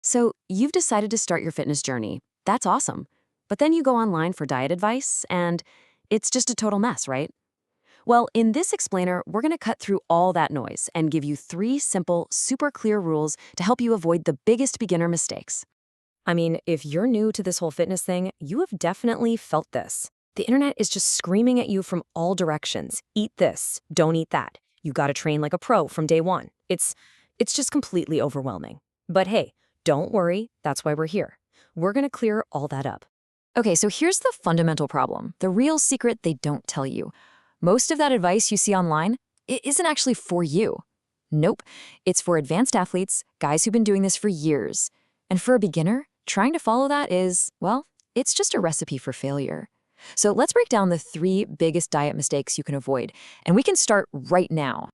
So you've decided to start your fitness journey. That's awesome. But then you go online for diet advice, and it's just a total mess, right? Well, in this explainer, we're going to cut through all that noise and give you 3 simple, super clear rules to help you avoid the biggest beginner mistakes. I mean, if you're new to this whole fitness thing, you have definitely felt this. The internet is just screaming at you from all directions. Eat this, don't eat that. You got to train like a pro from day one. It's just completely overwhelming. But hey, don't worry, that's why we're here. We're going to clear all that up. Okay, so here's the fundamental problem, the real secret they don't tell you. Most of that advice you see online, it isn't actually for you. Nope, it's for advanced athletes, guys who've been doing this for years. And for a beginner, trying to follow that is, well, it's just a recipe for failure. So let's break down the 3 biggest diet mistakes you can avoid, and we can start right now.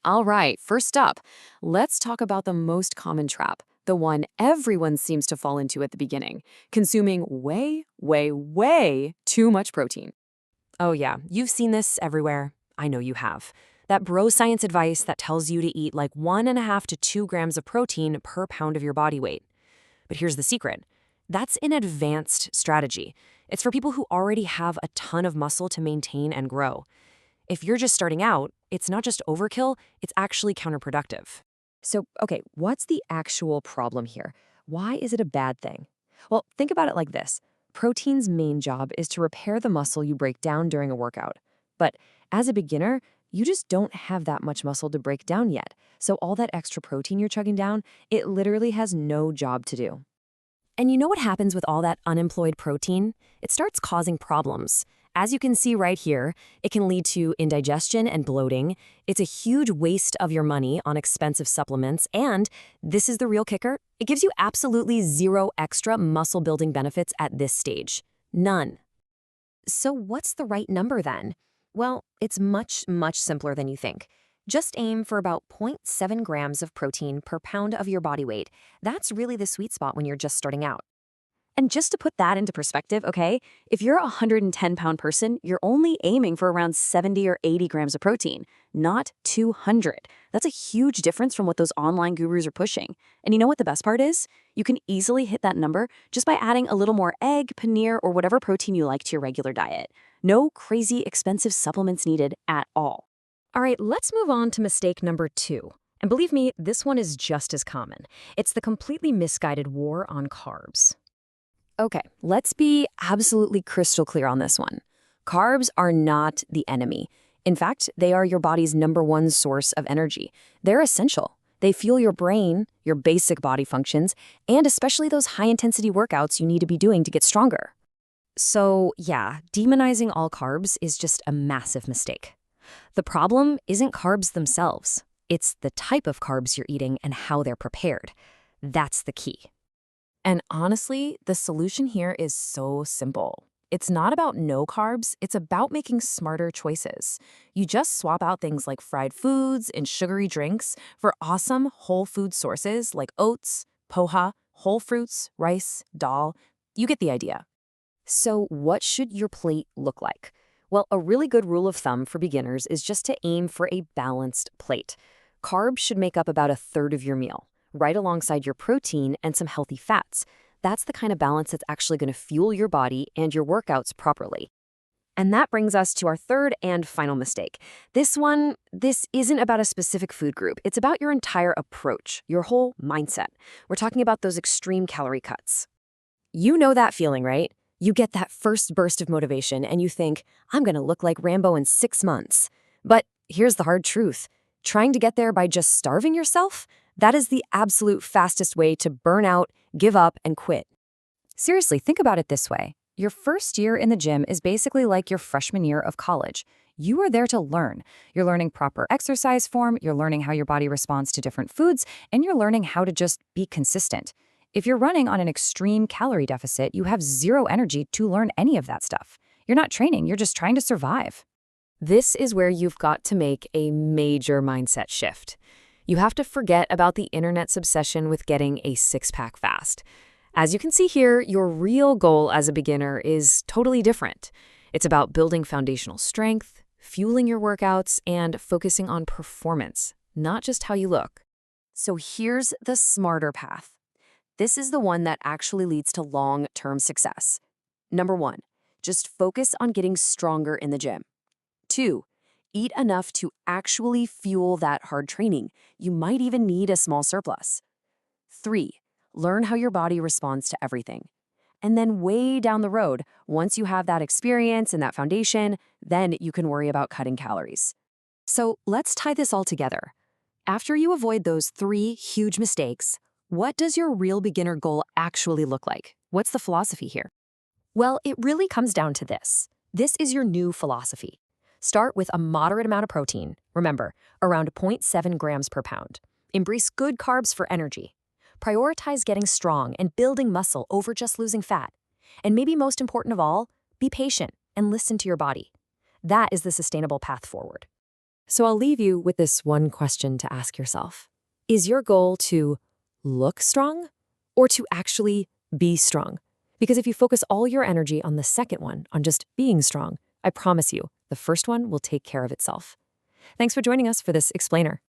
All right, first up, let's talk about the most common trap, the one everyone seems to fall into at the beginning, consuming way, way, way too much protein. Oh yeah, you've seen this everywhere. I know you have. That bro science advice that tells you to eat like 1.5 to 2 grams of protein per pound of your body weight. But here's the secret. That's an advanced strategy. It's for people who already have a ton of muscle to maintain and grow. If you're just starting out, it's not just overkill, it's actually counterproductive. So, okay, what's the actual problem here? Why is it a bad thing? Well, think about it like this. Protein's main job is to repair the muscle you break down during a workout. But as a beginner, you just don't have that much muscle to break down yet. So all that extra protein you're chugging down, it literally has no job to do. And you know what happens with all that unemployed protein? It starts causing problems. As you can see right here, it can lead to indigestion and bloating. It's a huge waste of your money on expensive supplements, and this is the real kicker, it gives you absolutely zero extra muscle-building benefits at this stage. None. So what's the right number then? Well, it's much, much simpler than you think. Just aim for about 0.7 grams of protein per pound of your body weight. That's really the sweet spot when you're just starting out. And just to put that into perspective, okay, if you're a 110-pound person, you're only aiming for around 70 or 80 grams of protein, not 200. That's a huge difference from what those online gurus are pushing. And you know what the best part is? You can easily hit that number just by adding a little more egg, paneer, or whatever protein you like to your regular diet. No crazy expensive supplements needed at all. All right, let's move on to mistake number 2. And believe me, this one is just as common. It's the completely misguided war on carbs. Okay, let's be absolutely crystal clear on this one. Carbs are not the enemy. In fact, they are your body's #1 source of energy. They're essential. They fuel your brain, your basic body functions, and especially those high-intensity workouts you need to be doing to get stronger. So yeah, demonizing all carbs is just a massive mistake. The problem isn't carbs themselves. It's the type of carbs you're eating and how they're prepared. That's the key. And honestly, the solution here is so simple. It's not about no carbs, it's about making smarter choices. You just swap out things like fried foods and sugary drinks for awesome whole food sources like oats, poha, whole fruits, rice, dal. You get the idea. So what should your plate look like? Well, a really good rule of thumb for beginners is just to aim for a balanced plate. Carbs should make up about 1/3 of your meal, right alongside your protein and some healthy fats. That's the kind of balance that's actually going to fuel your body and your workouts properly. And that brings us to our third and final mistake. This isn't about a specific food group. It's about your entire approach, your whole mindset. We're talking about those extreme calorie cuts. You know that feeling, right? You get that first burst of motivation and you think, I'm going to look like Rambo in 6 months. But here's the hard truth. Trying to get there by just starving yourself? That is the absolute fastest way to burn out, give up, and quit. Seriously, think about it this way. Your first year in the gym is basically like your freshman year of college. You are there to learn. You're learning proper exercise form, you're learning how your body responds to different foods, and you're learning how to just be consistent. If you're running on an extreme calorie deficit, you have zero energy to learn any of that stuff. You're not training, you're just trying to survive. This is where you've got to make a major mindset shift. You have to forget about the internet's obsession with getting a six-pack fast. As you can see here, your real goal as a beginner is totally different. It's about building foundational strength, fueling your workouts, and focusing on performance, not just how you look. So here's the smarter path. This is the one that actually leads to long-term success. Number 1, just focus on getting stronger in the gym. 2, eat enough to actually fuel that hard training. You might even need a small surplus. 3, learn how your body responds to everything. And then way down the road, once you have that experience and that foundation, then you can worry about cutting calories. So let's tie this all together. After you avoid those 3 huge mistakes, what does your real beginner goal actually look like? What's the philosophy here? Well, it really comes down to this. This is your new philosophy. Start with a moderate amount of protein. Remember, around 0.7 grams per pound. Embrace good carbs for energy. Prioritize getting strong and building muscle over just losing fat. And maybe most important of all, be patient and listen to your body. That is the sustainable path forward. So I'll leave you with this one question to ask yourself. Is your goal to look strong or to actually be strong? Because if you focus all your energy on the second one, on just being strong, I promise you, the first one will take care of itself. Thanks for joining us for this explainer.